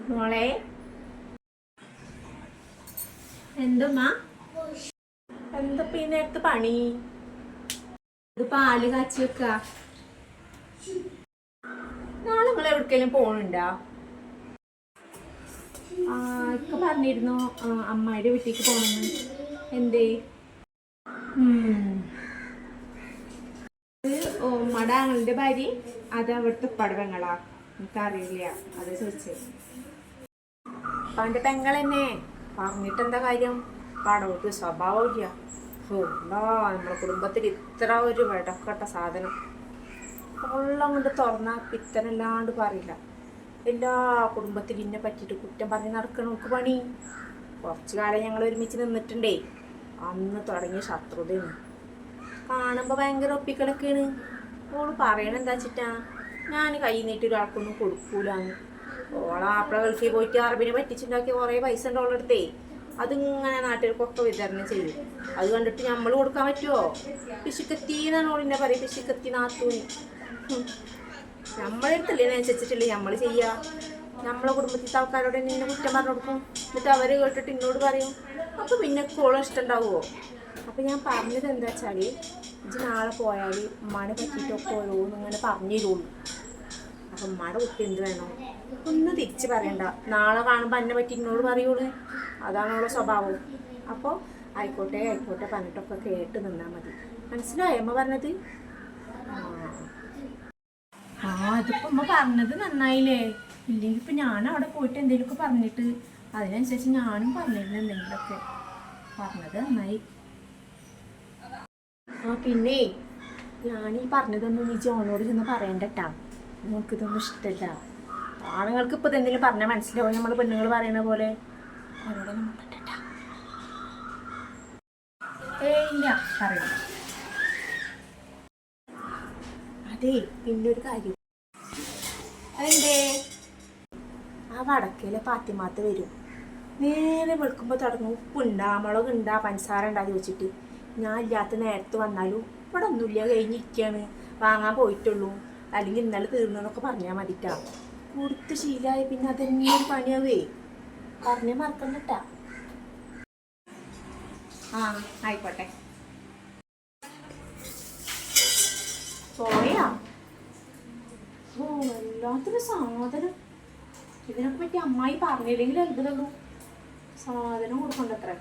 മോളെ എന്തുമ്മാ എന്തപ്പ ഈ നേരത്തെ പണി? ഇത് പാല് കാച്ചി വെക്ക. നാളെ നിങ്ങൾ എവിടേക്കെങ്കിലും പോണുണ്ടാ? ഇപ്പൊ പറഞ്ഞിരുന്നു അമ്മായിയുടെ വീട്ടിലേക്ക് പോണെന്ന്. എന്തേ? ഉമ്മടെ ആങ്ങളുടെ ഭാര്യ അത് അവിടുത്തെ പടവങ്ങളാ? എനിക്കറിയില്ല, അത് ചോദിച്ചത്. അപ്പൊ അവന്റെ പെങ്ങൾ തന്നെ പറഞ്ഞിട്ട് എന്താ കാര്യം? പടവത്ത് സ്വഭാവമില്ല. നമ്മളെ കുടുംബത്തിൽ ഇത്ര ഒരു വെടക്കട്ട സാധനം വെള്ളം കൊണ്ട് തുറന്നാ പിത്തനല്ലാണ്ട് പറയില്ല. എല്ലാ കുടുംബത്തിൽ ഇന്നെ പറ്റിയിട്ട് കുറ്റം പറഞ്ഞ് നടക്കണം നമുക്ക് പണി. കുറച്ചു കാലം ഞങ്ങൾ ഒരുമിച്ച് നിന്നിട്ടുണ്ടേ, അന്ന് തുടങ്ങിയ ശത്രുതയാണ്. കാണുമ്പോൾ ഭയങ്കര ഒപ്പിക്കലൊക്കെയാണ്. ഓള് പറയണെന്താ വെച്ചിട്ടാ ഞാൻ കൈ നീട്ടി ഒരാൾക്കൊന്നും കൊടുക്കൂലാന്ന്. ഓളാപ്പള ഗൾഫിൽ പോയിട്ട് അറബിനെ പറ്റിച്ചുണ്ടാക്കിയ കുറേ പൈസ ഉണ്ട് ഓളെടുത്തേ. അതിങ്ങനെ നാട്ടുകാർക്കൊക്കെ വിതരണം ചെയ്യും. അത് കണ്ടിട്ട് നമ്മൾ കൊടുക്കാൻ പറ്റുമോ? പിശുക്കത്തി എന്നാണ് ഓളിന്നെ പറയും, പിശുക്കത്തി നാത്തൂന്. നമ്മളെടുത്തല്ലേ അനുസരിച്ചിട്ടില്ലേ നമ്മൾ ചെയ്യുക. നമ്മളെ കുടുംബത്തിലത്തെ ആൾക്കാരോട് നിന്നെ കുറ്റം പറഞ്ഞു കൊടുക്കും, എന്നിട്ട് അവർ കേട്ടിട്ട് എന്നോട് പറയും. അപ്പോൾ പിന്നെ ഓളം ഇഷ്ടമുണ്ടാവുമോ? അപ്പം ഞാൻ പറഞ്ഞത് എന്താ വെച്ചാൽ, ഇത് നാളെ പോയാൽ ഉമ്മാനെ പറ്റിയിട്ടൊക്കെ ഓരോന്നും ഇങ്ങനെ പറഞ്ഞു തരുള്ളൂ. അപ്പം ഉമ്മാടെ കുട്ടി എന്ത് വേണം ഒന്ന് തിരിച്ച് പറയണ്ട. നാളെ കാണുമ്പോൾ എന്നെ പറ്റി എന്നോട് പറയുള്ളൂ. അതാണ് അവളുടെ സ്വഭാവം. അപ്പോൾ ആയിക്കോട്ടെ ആയിക്കോട്ടെ പറഞ്ഞിട്ടൊക്കെ കേട്ട് നിന്നാൽ മതി. മനസ്സിലായോ അമ്മ പറഞ്ഞത്? അതിപ്പോൾ അമ്മ പറഞ്ഞത് നന്നായില്ലേ? ഇല്ലെങ്കിൽ ഇപ്പം ഞാൻ അവിടെ പോയിട്ട് എന്തെങ്കിലുമൊക്കെ പറഞ്ഞിട്ട് അതിനനുസരിച്ച് ഞാനും പറഞ്ഞിരുന്നു എന്തെങ്കിലുമൊക്കെ. പറഞ്ഞത് നന്നായി. പിന്നെ ഞാനീ പറഞ്ഞതൊന്നും നീ ജോണോട് ചെന്ന് പറയണ്ടട്ടാ. നമുക്കിതൊന്നും ഇഷ്ടമല്ല. ആണുങ്ങൾക്ക് ഇപ്പോൾ ഇതെന്തെങ്കിലും പറഞ്ഞാൽ മനസ്സിലാവും. നമ്മൾ പെണ്ണുങ്ങൾ പറയുന്ന പോലെ അവരോടൊന്നും പറ്റട്ടാ. ഇല്ല പറയണം. അതെ, പിന്നൊരു കാര്യം. അതെന്തേ? ആ വടക്കേലെ പാത്തിമാത്ത് വരും. നേരെ വെളുക്കുമ്പോൾ തുടങ്ങും ഉപ്പുണ്ടാ മുളകുണ്ടാ പഞ്ചസാര ഉണ്ടാ ചോദിച്ചിട്ട്. ഞാൻ ഇല്ലാത്ത നേരത്ത് വന്നാലും ഇവിടെ ഒന്നുമില്ല, കഴിഞ്ഞിരിക്കുകയാണ്, വാങ്ങാൻ പോയിട്ടുള്ളൂ, അല്ലെങ്കിൽ ഇന്നലെ തീർന്നെന്നൊക്കെ പറഞ്ഞാൽ മതിട്ടാ. കൊടുത്ത് ശീലമായി പിന്നെ അതെന്നെ ഒരു പണിയാവേ. പറഞ്ഞാൽ മറക്കണ്ടട്ടാ. ആയിക്കോട്ടെ. പോയാ? വല്ലാത്തൊരു സാധനം. ഇതിനൊക്കെ പറ്റി അമ്മായി പറഞ്ഞില്ലെങ്കിൽ അത്ഭുതമുള്ളൂ. സാധനം കൊടുക്കണ്ടത്രേ.